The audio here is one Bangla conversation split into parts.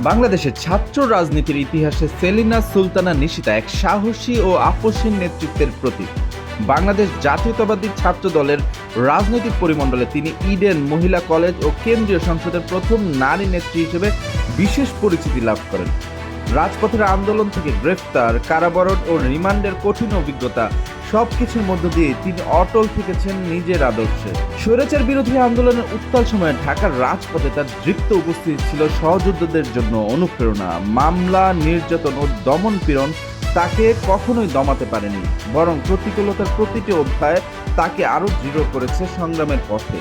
বাংলাদেশের ছাত্র রাজনীতির ইতিহাসে সেলিনা সুলতানা নিশিতা এক সাহসী ও আপোষহীন নেতৃত্বের প্রতীক। বাংলাদেশ জাতীয়তাবাদী ছাত্র দলের রাজনৈতিক পরিমণ্ডলে তিনি ইডেন মহিলা কলেজ ও কেন্দ্রীয় সংসদের প্রথম নারী নেত্রী হিসেবে বিশেষ পরিচিতি লাভ করেন। রাজপথের আন্দোলন থেকে গ্রেফতার, কারাবরণ ও রিমান্ডের কঠিন অভিজ্ঞতা সবকিছুর মধ্য দিয়ে তিনি অটল থেকেছেন নিজের আদর্শে। স্বৈরাচার বিরোধী আন্দোলনের উত্তাল সময়ে ঢাকার রাজপথে তার দৃপ্ত উপস্থিতি ছিল সহযোদ্ধাদের জন্য অনুপ্রেরণা। মামলা, নির্যাতন ও দমন পীড়ন তাকে কখনোই দমাতে পারেনি, বরং প্রতিকূলতার প্রতিটি অধ্যায় তাকে আরো দৃঢ় করেছে সংগ্রামের পথে।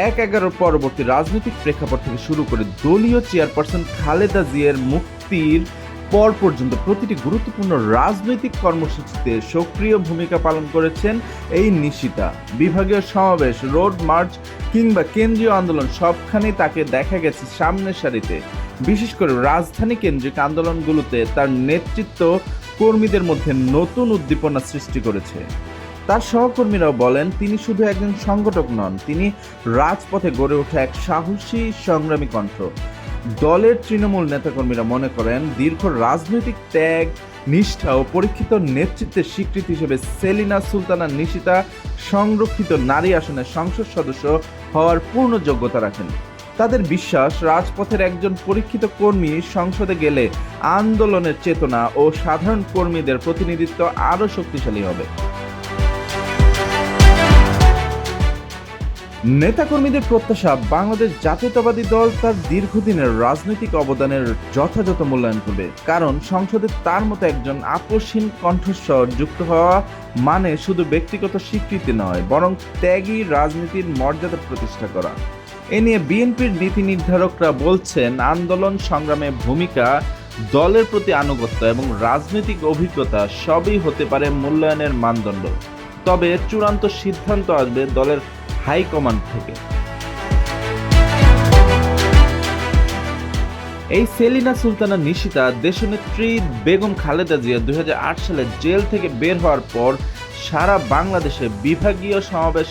১/১১ পরবর্তী রাজনৈতিক প্রেক্ষাপট থেকে শুরু করে দলীয় চেয়ারপারসন খালেদা জিয়ার মুক্তির পর পর্যন্ত প্রতিটি গুরুত্বপূর্ণ রাজনৈতিক কর্মসূচিতে সক্রিয় ভূমিকা পালন করেছেন এই নিশিতা। বিভাগীয় সমাবেশ, রোড মার্চ কিংবা কেন্দ্রীয় আন্দোলন সবখানেই তাকে দেখা গেছে সামনের সারিতে। বিশেষ করে রাজধানী কেন্দ্রিক আন্দোলনগুলোতে তার নেতৃত্ব কর্মীদের মধ্যে নতুন উদ্দীপনা সৃষ্টি করেছে। তার সহকর্মীরাও বলেন, তিনি শুধু একজন সংগঠক নন, তিনি রাজপথে গড়ে ওঠা এক সাহসী সংগ্রামী কণ্ঠ। দলের তৃণমূল নেতাকর্মীরা মনে করেন, দীর্ঘ রাজনৈতিক ত্যাগ, নিষ্ঠা ও পরীক্ষিত নেতৃত্বের স্বীকৃতি হিসেবে সেলিনা সুলতানা নিশিতা সংরক্ষিত নারী আসনের সংসদ সদস্য হওয়ার পূর্ণ যোগ্যতা রাখেন। তাদের বিশ্বাস, রাজপথের একজন পরীক্ষিত কর্মী সংসদে গেলে আন্দোলনের চেতনা ও সাধারণ কর্মীদের প্রতিনিধিত্ব আরও শক্তিশালী হবে। নেতাকর্মীদের প্রত্যাশা, বাংলাদেশ জাতীয়তাবাদী দল তার দীর্ঘদিনের রাজনৈতিক অবদানের যথাযথ মূল্যায়ন করবে, কারণ সংসদে তার মতো একজন আপোষহীন কণ্ঠস্বর যুক্ত হওয়া মানে শুধু ব্যক্তিগত স্বীকৃতি নয়, বরং ত্যাগী রাজনীতির মর্যাদা প্রতিষ্ঠা করা। এ নিয়ে বিএনপির নীতি নির্ধারকরা বলছেন, আন্দোলন সংগ্রামে ভূমিকা, দলের প্রতি আনুগত্য এবং রাজনৈতিক অভিজ্ঞতা সবই হতে পারে মূল্যায়নের মানদণ্ড, তবে চূড়ান্ত সিদ্ধান্ত আসবে দলের হাইকমান্ড থেকে। এই সেলিনা সুলতানা নিশিতা দেশনেত্রী বেগম খালেদা জিয়া 2008 সালে জেল থেকে বের হওয়ার পর সারা বাংলাদেশে বিভাগীয় সমাবেশ,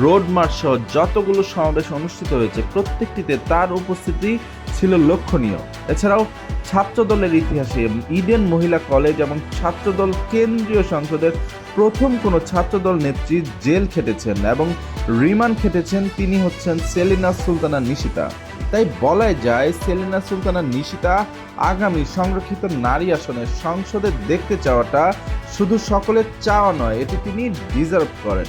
রোড মার্চ সহ যতগুলো সমাবেশ অনুষ্ঠিত হয়েছে, প্রত্যেকটিতে তার উপস্থিতি ছিল লক্ষণীয়। এছাড়াও ছাত্রদলের ইতিহাসে ইডেন মহিলা কলেজ এবং ছাত্রদল কেন্দ্রীয় সংসদের প্রথম কোনো ছাত্রদল নেত্রী জেল খেটেছেন এবং রিমান্ড খেটেছেন তিনি হচ্ছেন সেলিনা সুলতানা নিশিতা। তাই বলাই যায়, সেলিনা সুলতানা নিশিতা আগামী সংরক্ষিত নারী আসনে সংসদে দেখতে চাওয়াটা শুধু সকলের চাওয়া নয়, এটি তিনি ডিজার্ভ করেন।